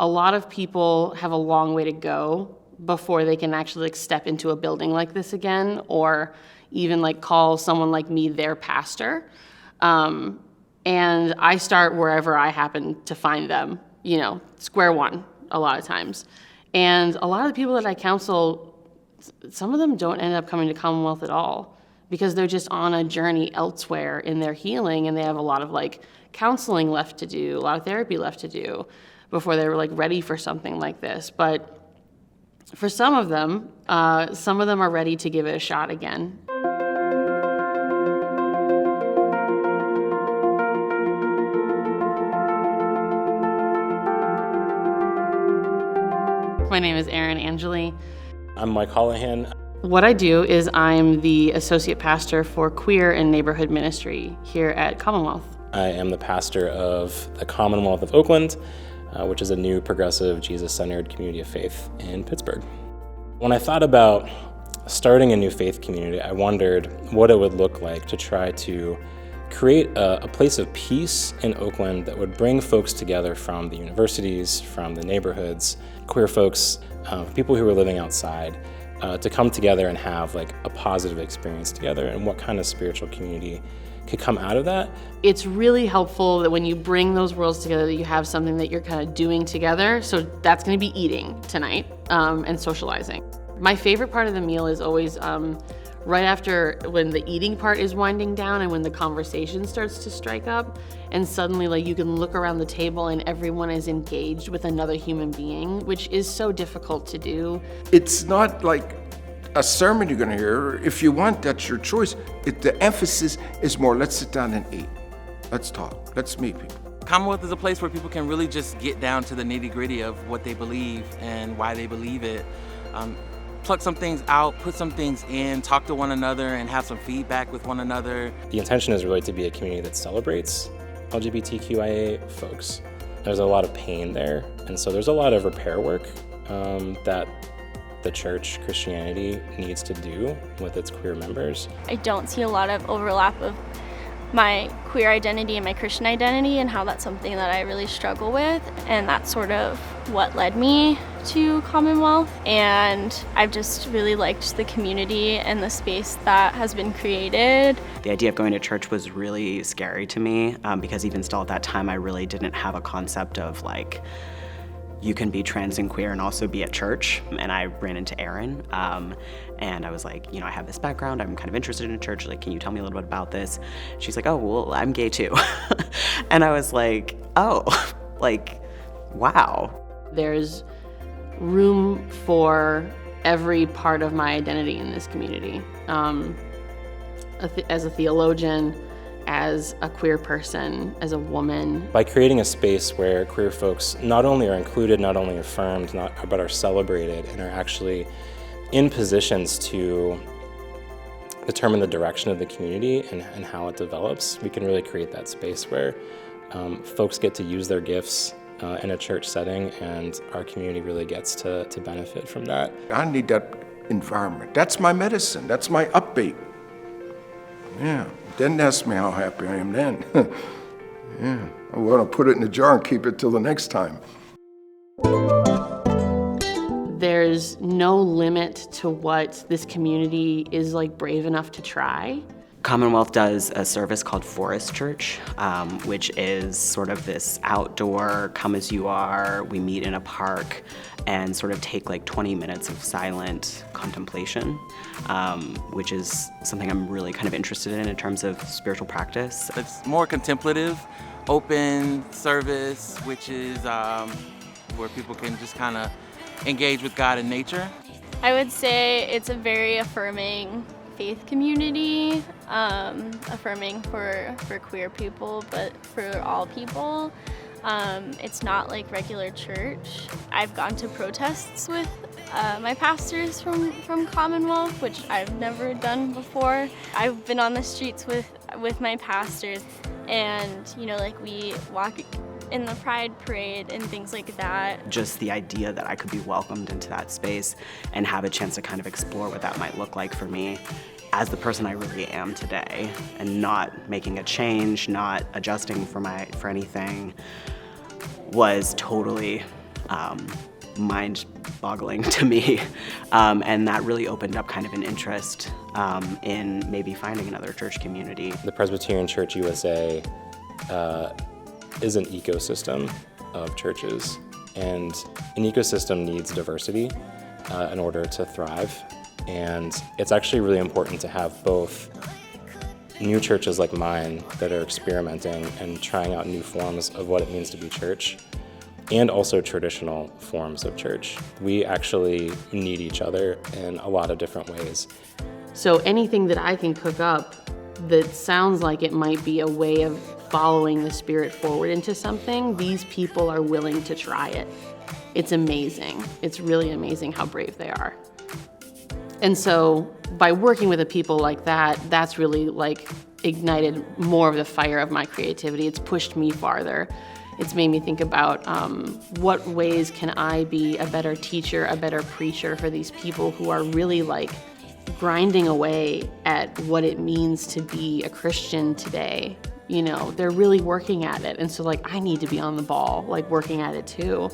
a lot of people have a long way to go before they can actually like step into a building like this again, or even like call someone like me their pastor. And I start wherever I happen to find them, you know, square one a lot of times. And a lot of the people that I counsel, some of them don't end up coming to Commonwealth at all because they're just on a journey elsewhere in their healing, and they have a lot of like counseling left to do, a lot of therapy left to do before they're like ready for something like this. But for some of them are ready to give it a shot again. My name is Erin Angeli. I'm Mike Hollahan. What I do is I'm the associate pastor for queer and neighborhood ministry here at Commonwealth. I am the pastor of the Commonwealth of Oakland, which is a new progressive Jesus-centered community of faith in Pittsburgh. When I thought about starting a new faith community, I wondered what it would look like to try to create a place of peace in Oakland that would bring folks together from the universities, from the neighborhoods, queer folks, people who were living outside, to come together and have like a positive experience together, and what kind of spiritual community could come out of that. It's really helpful that when you bring those worlds together, that you have something that you're kind of doing together. So that's going to be eating tonight and socializing. My favorite part of the meal is always right after, when the eating part is winding down and when the conversation starts to strike up, and suddenly like you can look around the table and everyone is engaged with another human being, which is so difficult to do. It's not like a sermon you're gonna hear. If you want, that's your choice. The emphasis is more, let's sit down and eat. Let's talk, let's meet people. Commonwealth is a place where people can really just get down to the nitty-gritty of what they believe and why they believe it. Pluck some things out, put some things in, talk to one another, and have some feedback with one another. The intention is really to be a community that celebrates LGBTQIA folks. There's a lot of pain there, and so there's a lot of repair work that the church, Christianity, needs to do with its queer members. I don't see a lot of overlap of my queer identity and my Christian identity, and how that's something that I really struggle with, and that's sort of what led me to Commonwealth. And I've just really liked the community and the space that has been created. The idea of going to church was really scary to me because even still at that time I really didn't have a concept of like, you can be trans and queer and also be at church. And I ran into Erin and I was like, you know, I have this background, I'm kind of interested in church, like, can you tell me a little bit about this? She's like, oh, well, I'm gay too. And I was like, oh, like, wow. There's room for every part of my identity in this community. As a theologian, as a queer person, as a woman. By creating a space where queer folks not only are included, not only affirmed, but are celebrated and are actually in positions to determine the direction of the community and how it develops, we can really create that space where folks get to use their gifts in a church setting, and our community really gets to benefit from that. I need that environment. That's my medicine. That's my upbeat. Yeah. Then ask me how happy I am then. Yeah. I want to put it in a jar and keep it till the next time. There's no limit to what this community is like brave enough to try. Commonwealth does a service called Forest Church, which is sort of this outdoor, come as you are, we meet in a park and sort of take like 20 minutes of silent contemplation, which is something I'm really kind of interested in terms of spiritual practice. It's more contemplative, open service, which is where people can just kind of engage with God and nature. I would say it's a very affirming faith community, affirming for queer people, but for all people. It's not like regular church. I've gone to protests with my pastors from Commonwealth, which I've never done before. I've been on the streets with my pastors, and you know, like we walk in the Pride Parade and things like that. Just the idea that I could be welcomed into that space and have a chance to kind of explore what that might look like for me as the person I really am today, and not making a change, not adjusting for anything, was totally mind-boggling to me. And that really opened up kind of an interest in maybe finding another church community. The Presbyterian Church USA is an ecosystem of churches, and an ecosystem needs diversity in order to thrive. And it's actually really important to have both new churches like mine that are experimenting and trying out new forms of what it means to be church, and also traditional forms of church. We actually need each other in a lot of different ways. So anything that I can cook up that sounds like it might be a way of following the Spirit forward into something, these people are willing to try it. It's amazing. It's really amazing how brave they are. And so by working with a people like that, that's really like ignited more of the fire of my creativity. It's pushed me farther. It's made me think about what ways can I be a better teacher, a better preacher for these people who are really like grinding away at what it means to be a Christian today. You know, they're really working at it. And so like I need to be on the ball, like working at it too.